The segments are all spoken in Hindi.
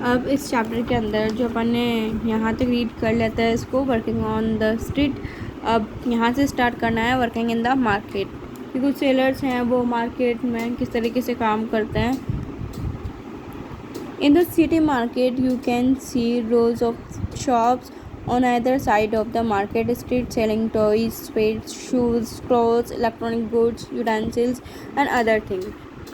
अब इस चैप्टर के अंदर जो अपन ने यहाँ तक रीड कर लेता है इसको, वर्किंग ऑन द स्ट्रीट। अब यहाँ से स्टार्ट करना है वर्किंग इन द मार्केट, कि कुछ सेलर्स हैं वो मार्केट में किस तरीके से काम करते हैं। In the city market you can see rose of shops on either side of the market street selling toys, sweets, shoes, clothes, electronic goods, utensils and other things।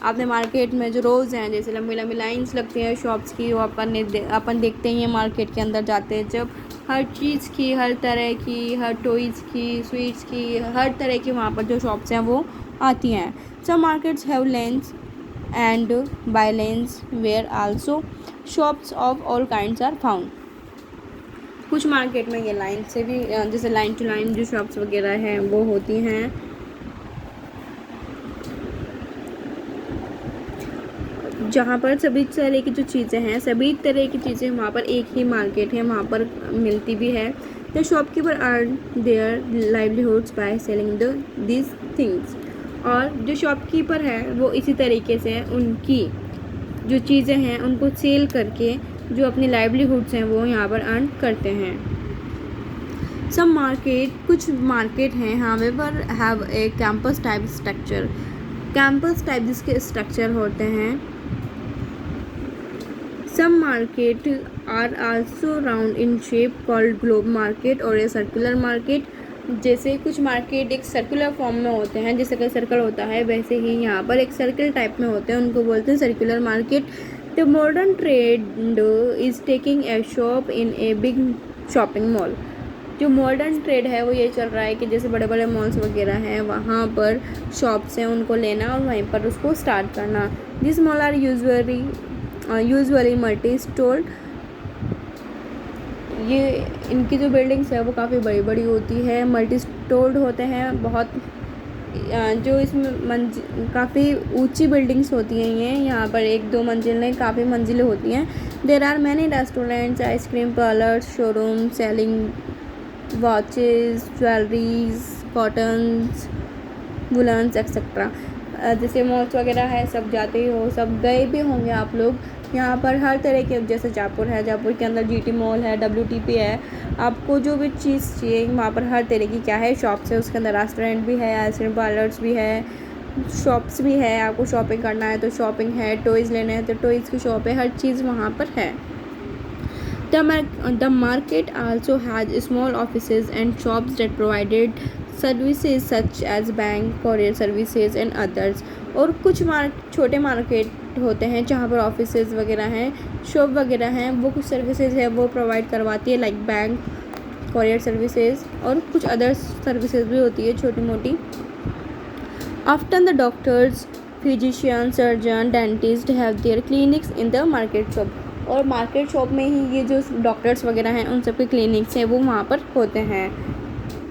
आपने मार्केट में जो रोज़ हैं, जैसे लंबी लंबी लाइंस लगती हैं शॉप्स की, वो अपन देखते ही हैं मार्केट के अंदर जाते हैं जब। हर चीज़ की, हर तरह की, हर टॉयज़ की, स्वीट्स की, हर तरह की वहाँ पर जो शॉप्स हैं वो आती हैं। Some markets have lanes and bylanes where also shops of all kinds are found. कुछ मार्केट में ये लाइन से भी, जैसे लाइन टू लाइन जो शॉप्स वगैरह हैं वो होती हैं। जहाँ पर सभी तरह की जो चीज़ें हैं, सभी तरह की चीज़ें वहाँ पर एक ही मार्केट है, वहाँ पर मिलती भी है। The shopkeeper earn there livelihoods by selling this things. और जो शॉपकीपर है वो इसी तरीके से उनकी जो चीज़ें हैं उनको सेल करके जो अपनी लाइवलीहुड्स हैं वो यहाँ पर अर्न करते हैं। सब मार्केट, कुछ मार्केट हैं however have a campus type structure. Campus type जिसके स्ट्रक्चर होते हैं। Some market are also round in shape called globe market और ए सर्कुलर मार्केट। जैसे कुछ मार्केट एक सर्कुलर फॉर्म में होते हैं, जैसे कि सर्कल होता है वैसे ही यहाँ पर एक सर्कल टाइप में होते हैं, उनको बोलते हैं circular market. The modern trade is taking a shop in a big shopping mall. जो मॉडर्न ट्रेड है वो ये चल रहा है कि जैसे बड़े बड़े मॉल्स वगैरह हैं वहाँ पर शॉप्स हैं उनको लेना और वहीं पर उसको स्टार्ट करना। This mall are usually multi storeyed. ये इनकी जो बिल्डिंग्स है वो काफ़ी बड़ी बड़ी होती है, मल्टी स्टोर्ड होते हैं बहुत। जो इसमें काफ़ी ऊंची बिल्डिंग्स होती हैं ये, यहाँ पर 1-2 मंजिलें, काफ़ी मंजिलें होती हैं। There are many restaurants, ice cream parlours, showroom selling watches, jewelleries, cottons, woollens etcetera. जैसे मॉल्स वगैरह है, सब जाते ही हो, सब गए भी होंगे आप लोग। यहाँ पर हर तरह के, जैसे जयपुर है, जयपुर के अंदर GT मॉल है, WTP है। आपको जो भी चीज़ चाहिए वहाँ पर हर तरह की क्या है शॉप्स है, उसके अंदर रेस्टोरेंट भी है, आइसक्रीम पार्लर्स भी है, शॉप्स भी है। आपको शॉपिंग करना है तो शॉपिंग है, टॉयज़ लेने हैं तो टॉयज़ की शॉप है, हर चीज़ वहाँ पर है। The market also has small offices and shops that provided services such as bank, courier services and others। और कुछ छोटे मार्केट होते हैं जहाँ पर ऑफिसेज वगैरह हैं, शॉप वगैरह हैं, वो कुछ सर्विसेज है वो प्रोवाइड करवाती है, लाइक बैंक, courier services और कुछ अदर सर्विसेज भी होती है छोटी मोटी। Often the doctors, physician, surgeon, dentist have their clinics in the market shop। और मार्केट शॉप में ही ये जो डॉक्टर्स वगैरह हैं उन सब के क्लिनिक्स हैं वो वहाँ पर होते हैं।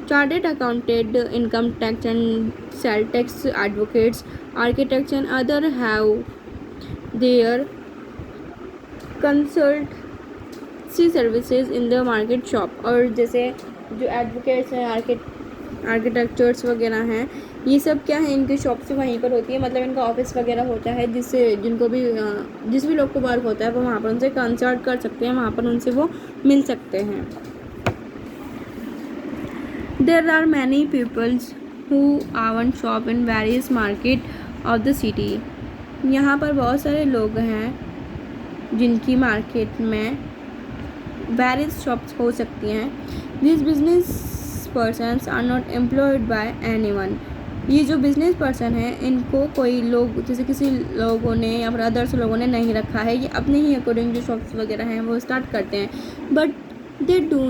Chartered accountant, income tax and sale tax advocates, architects and other have their consultancy services in the market shop. और जैसे जो एडवोकेट्स हैं, आर्किटेक्चर्स वगैरह हैं, ये सब क्या है, इनकी शॉप से वहीं पर होती है, मतलब इनका ऑफिस वगैरह होता है, जिससे जिनको भी जिस भी लोग को वर्क होता है वो वहाँ पर उनसे कंसल्ट कर सकते हैं, वहाँ पर उनसे वो मिल सकते हैं। There are many peoples who own shop in various market of the city. यहाँ पर बहुत सारे लोग हैं जिनकी मार्केट में वेरियस शॉप्स हो सकती हैं। This business persons are not employed by anyone. ये जो बिजनेस पर्सन है इनको कोई लोग, जैसे किसी लोगों ने या फिर अदर्स लोगों ने नहीं रखा है, ये अपने ही अकॉर्डिंग जो शॉप्स वगैरह हैं वो स्टार्ट करते हैं। But they do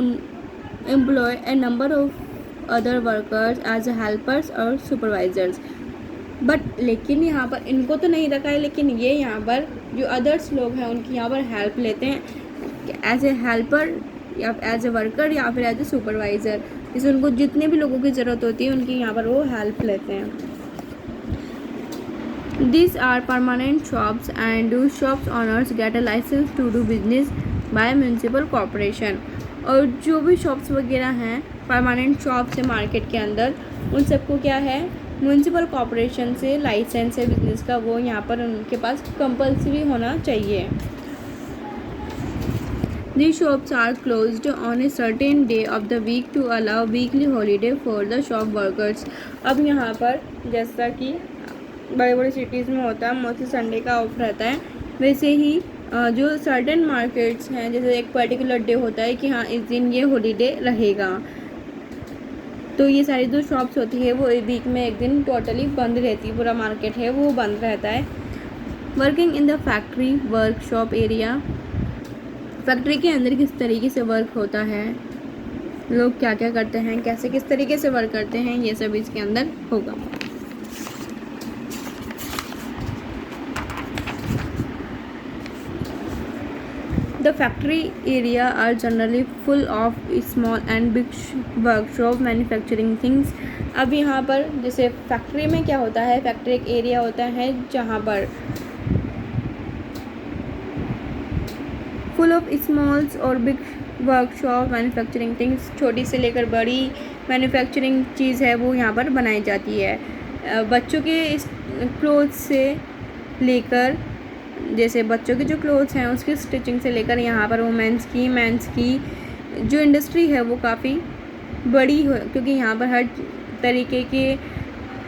employ a number of other workers as helpers और सुपरवाइजर्स। बट लेकिन यहाँ पर इनको तो नहीं रखा है, लेकिन ये यहाँ पर जो अदर्स लोग हैं उनकी यहाँ पर हेल्प लेते हैं एज ए हेल्पर या एज ए वर्कर या फिर एज ए सुपरवाइज़र। जैसे उनको जितने भी लोगों की ज़रूरत होती है उनकी यहाँ पर वो हेल्प लेते हैं। These are permanent shops and shops owners get a license to do business by municipal corporation। और जो भी शॉप्स वगैरह हैं, परमानेंट शॉप्स है मार्केट के अंदर, उन सबको क्या है, म्यूनसिपल कॉरपोरेशन से लाइसेंस है बिजनेस का, वो यहाँ पर उनके पास कंपल्सरी होना चाहिए। These shops are closed on a certain day of the week to allow weekly holiday for the shop workers. अब यहाँ पर जैसा कि बड़े बड़े सिटीज़ में होता है, मोस्टली संडे का ऑफ रहता है, वैसे ही जो सर्टेन मार्केट्स हैं, जैसे एक पर्टिकुलर डे होता है कि हाँ इस दिन ये हॉलीडे रहेगा, तो ये सारी जो शॉप्स होती है वो वीक में एक दिन टोटली बंद रहती है, पूरा मार्केट है वो बंद रहता है. Working in the factory workshop area. Factory के अंदर किस तरीके से वर्क होता है, लोग क्या क्या करते हैं, कैसे किस तरीके से वर्क करते हैं, ये सब इसके अंदर होगा. The factory area are generally full of small and big workshop manufacturing things. अब यहाँ पर जैसे फैक्ट्री में क्या होता है, फैक्ट्री एक एरिया होता है जहाँ पर फुल ऑफ स्मॉल्स और बिग वर्कशॉप मैन्युफैक्चरिंग थिंग्स, छोटी से लेकर बड़ी मैन्युफैक्चरिंग चीज़ है वो यहाँ पर बनाई जाती है. बच्चों के क्लोथ्स से लेकर, जैसे बच्चों के जो क्लोथ्स हैं उसकी स्टिचिंग से लेकर यहाँ पर वुमेंस की, मेंस की जो इंडस्ट्री है वो काफ़ी बड़ी है, क्योंकि यहाँ पर हर तरीके के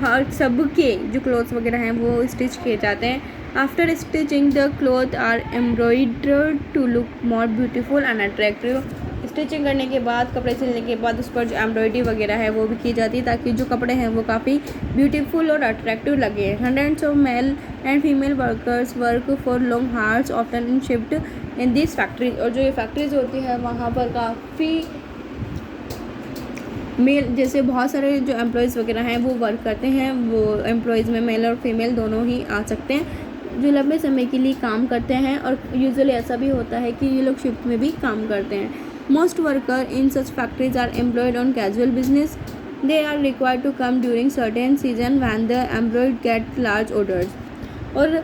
हर सब के जो क्लोथ्स वगैरह हैं वो स्टिच किए जाते हैं. After stitching the cloth are embroidered to look more beautiful and attractive. Stitching करने के बाद, कपड़े सिलने के बाद उस पर जो एम्ब्रॉयडरी वगैरह है वो भी की जाती है ताकि जो कपड़े हैं वो काफ़ी ब्यूटीफुल और अट्रैक्टिव लगे. Hundreds of male and female workers work for long hours often in shift in this factories. और जो ये फैक्ट्रीज होती है वहाँ पर काफ़ी मेल, जैसे बहुत सारे जो एम्प्लॉयज़ वगैरह हैं वो वर्क करते हैं, वो एम्प्लॉयज़ में मेल और फीमेल दोनों ही आ सकते हैं जो लंबे समय के लिए काम करते हैं. और यूजुअली ऐसा भी होता है कि ये लोग शिफ्ट में भी काम करते हैं. Most worker in such factories are employed on casual business. They are required to come during certain season when the employed get large orders. और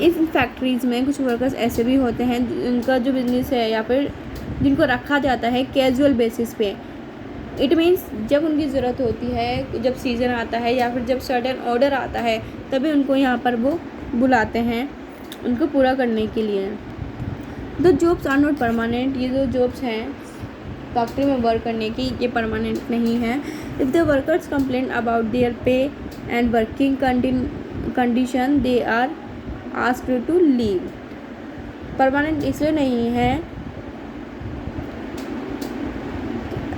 इन फैक्ट्रीज़ में कुछ वर्कर्स ऐसे भी होते हैं जिनका जो बिज़नेस है या फिर जिनको रखा जाता है कैजुअल बेसिस पे. इट मीन्स जब उनकी ज़रूरत होती है, जब सीज़न आता है या फिर जब सर्टेन ऑर्डर आता है तभी उनको यहाँ पर वो बुलाते हैं उनको पूरा करने के लिए. The jobs are not permanent. ये जो जॉब्स हैं फैक्ट्री में वर्क करने की ये परमानेंट नहीं है. If the workers complain about their pay and working condition they are asked to leave. Permanent इसलिए नहीं है,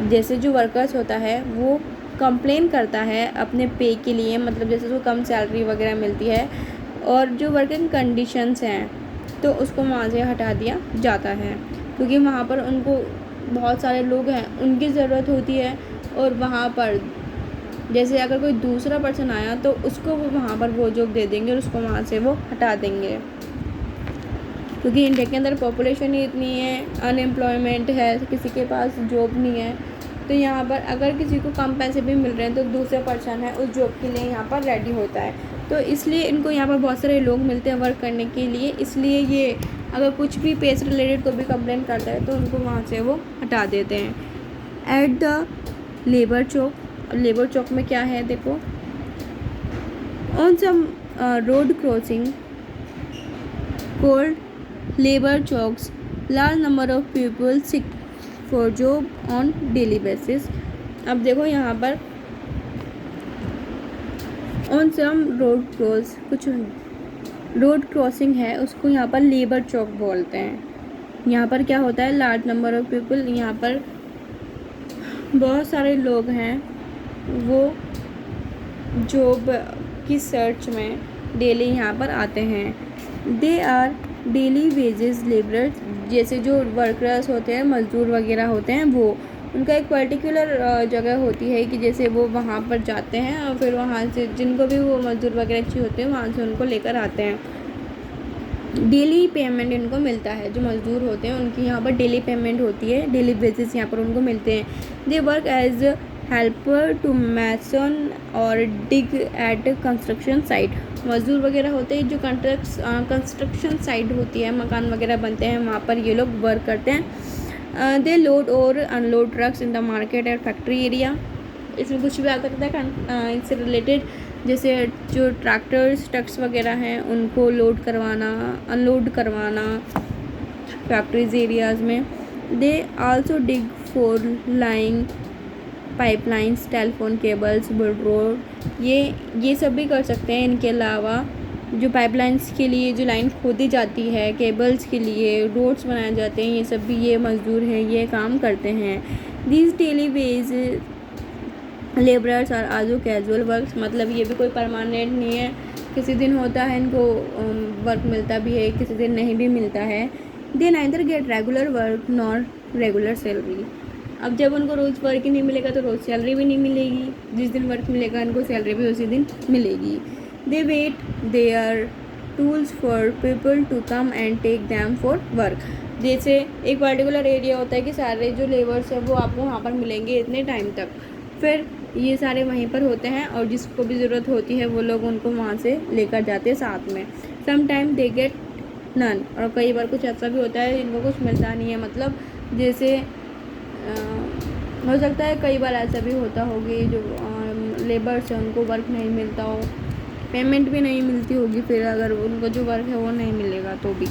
जैसे जो वर्कर्स होता है वो कंप्लेन करता है अपने पे के लिए, मतलब जैसे उसको कम सैलरी वगैरह मिलती है और जो वर्किंग कंडीशंस हैं तो उसको वहाँ से हटा दिया जाता है, क्योंकि वहाँ पर उनको बहुत सारे लोग हैं उनकी ज़रूरत होती है. और वहाँ पर जैसे अगर कोई दूसरा पर्सन आया तो उसको वो वहाँ पर वो जॉब दे देंगे और उसको वहाँ से वो हटा देंगे, क्योंकि इंडिया के अंदर पॉपुलेशन ही इतनी है, अनएम्प्लॉयमेंट है, किसी के पास जॉब नहीं है. तो यहाँ पर अगर किसी को कम पैसे भी मिल रहे हैं तो दूसरा पर्सन है उस जॉब के लिए यहाँ पर रेडी होता है. तो इसलिए इनको यहाँ पर बहुत सारे लोग मिलते हैं वर्क करने के लिए, इसलिए ये अगर कुछ भी पे से रिलेटेड कोई भी कंप्लेंट करता है तो उनको वहाँ से वो हटा देते हैं. At the labour chowk. Labour चौक में क्या है देखो, on some road crossing called labour chowks large number of people seek for job on daily basis. अब देखो यहाँ पर ऑन सम रोड क्रॉस, कुछ रोड क्रॉसिंग है उसको यहाँ पर लेबर चौक बोलते हैं. यहाँ पर क्या होता है, लार्ज नंबर ऑफ पीपल, यहाँ पर बहुत सारे लोग हैं वो जॉब की सर्च में डेली यहाँ पर आते हैं. They are daily wages labourers. जैसे जो वर्कर्स होते हैं, मज़दूर वगैरह होते हैं, वो उनका एक पर्टिकुलर जगह होती है कि जैसे वो वहाँ पर जाते हैं और फिर वहाँ से जिनको भी वो मज़दूर वगैरह अच्छे होते हैं वहाँ से उनको लेकर आते हैं. डेली पेमेंट इनको मिलता है, जो मज़दूर होते हैं उनकी यहाँ पर डेली पेमेंट होती है, डेली बेसिस यहाँ पर उनको मिलते हैं. They work as helper to mason और डिग एट कंस्ट्रक्शन साइट. मज़दूर वगैरह होते हैं जो कंस्ट्रक्शन साइट होती है, मकान वगैरह बनते हैं, वहाँ पर ये लोग वर्क करते हैं. दे लोड और unload trucks in the market and factory area. इसमें कुछ भी आ सकता है इससे रिलेटेड, जैसे जो ट्रैक्टर्स ट्रक्स वगैरह हैं उनको लोड करवाना, अनलोड करवाना, फैक्ट्रीज एरियाज़ में। They also dig for line pipelines, telephone cables, built road, ये सब भी कर सकते हैं। इनके अलावा जो पाइपलाइंस के लिए जो लाइन खोदी जाती है, केबल्स के लिए रोड्स बनाए जाते हैं, ये सब भी ये मज़दूर हैं, ये काम करते हैं। These daily wage labourers are also casual work, मतलब ये भी कोई परमानेंट नहीं है, किसी दिन होता है इनको वर्क मिलता भी है, किसी दिन नहीं भी मिलता है। They neither get regular work nor regular salary. अब जब उनको रोज़ वर्क ही नहीं मिलेगा तो रोज़ सैलरी भी नहीं मिलेगी, जिस दिन वर्क मिलेगा इनको सैलरी भी उसी दिन मिलेगी। They wait their tools for people to come and take them for work. जैसे एक पर्टिकुलर एरिया होता है कि सारे जो लेबर्स हैं वो आपको वहाँ पर मिलेंगे इतने टाइम तक, फिर ये सारे वहीं पर होते हैं और जिसको भी ज़रूरत होती है वो लोग उनको वहाँ से लेकर जाते हैं साथ में। Some time they get none, और कई बार कुछ ऐसा भी होता है इनको कुछ मिलता नहीं है, मतलब जैसे हो सकता है कई बार ऐसा भी होता होगी जो लेबर्स हैं उनको वर्क नहीं मिलता हो, पेमेंट भी नहीं मिलती होगी, फिर अगर उनको जो वर्क है वो नहीं मिलेगा तो भी।